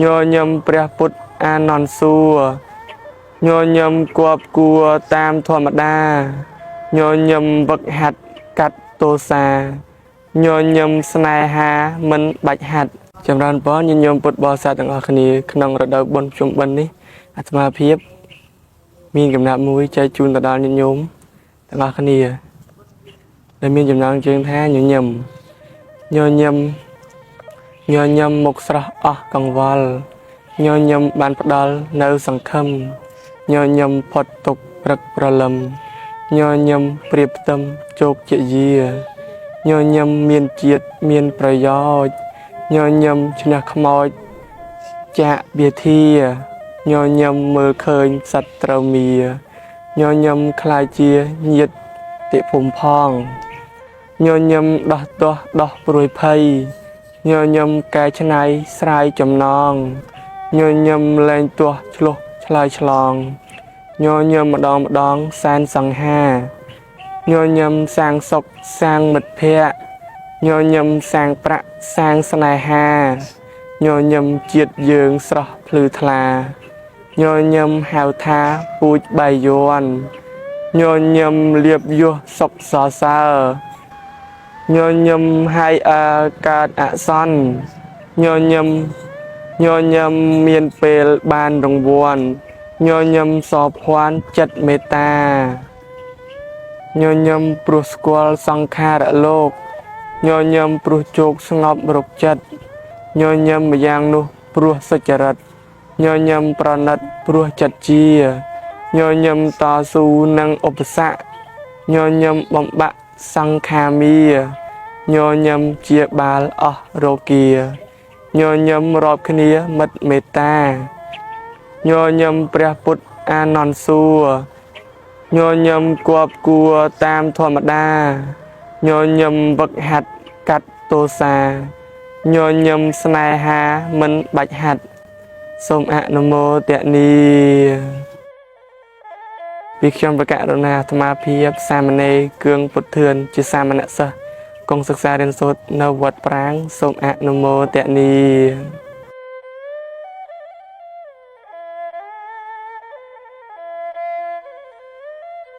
ញញឹមព្រះពុទ្ធអានន្តសួរញញឹមគប់គួរតាមធម្មតាញញឹមវឹកហាត់កាត់ទោសាញញឹមស្នេហាមិនបាច់ហាត់ចម្រើនពរញញឹមពុទ្ធបរិស័ទទាំងអស់គ្នាក្នុងរដូវបុណ្យភ្ជុំបិណ្ឌនេះអាត្មាភាពមានកំណាប់មួយចែកជូនទៅដល់ញាតិញោមទាំងអស់គ្នាដែលមានចំណងជើងថាញញឹមមុខស្រស់អស់កង្វល់ញញឹមបានផ្ដល់នៅសង្ឃឹមញញឹមផុតទុក្ខព្រឹកព្រលឹមញញឹមព្រៀបផ្ទឹមជោគជាយាញញឹមមានជាតិមានប្រយោជន៍ញញឹមឈ្នះខ្មោចចាក់វាធាញញឹមមើលឃើញសត្វត្រូវមាញញឹមខ្លាយជាញាតិតិភូមិផងញញឹមដោះទាស់ដោះព្រួយភ័យញញឹមកែច្នៃស្រាយចំណងញញឹមលែងទាស់ឆ្លោះឆ្លើយឆ្លងញញឹមម្ដងសែនសង្ហាញញឹមសាងសុខសាងមិត្តភក្តិញញឹមសាងប្រាក់សាងស្នេហាញញឹមជាតិយើងស្រស់ភ្លឺថ្លាញញឹមហៅថាពូជបាយយ័នញញឹមលៀបយោសុខសរសើរញញឹមហើយកើតអសន្នញញឹមមានពេលបានរង្វាន់ញញឹមសោភ័ណ្ឌចិត្តមេត្តាញញឹមព្រោះស្គាល់សង្ខារលោកញញឹមព្រោះជោគស្ងប់រុកចិត្តញញឹមម្យ៉ាងនោះព្រោះសុចរិតញញឹមប្រណិតព្រោះចិត្តជាញញឹមតស៊ូនឹងឧបសគ្គញញឹមបំបាក់សង្ខាមីញញឹមជាបាលអស់រោគាញញឹមរាប់គ្នាមិត្តមេត្តាញញឹមព្រះពុទ្ធអានន្តសួរញញឹមគប់គួរតាមធម្មតាញញឹមវឹកហាត់កាត់ទោសាញញឹមស្នេហាមិនបាច់ហាត់សូមអនុមោទនីពីខ្ញុំប្រកាសរណាអាត្មាភាពសាមណេរគឿងពុទ្ធឿនជាសាមណសិស្សគង់សិក្សារៀនសូត្រនៅវត្តប្រាង្គសូមអនុមោទនី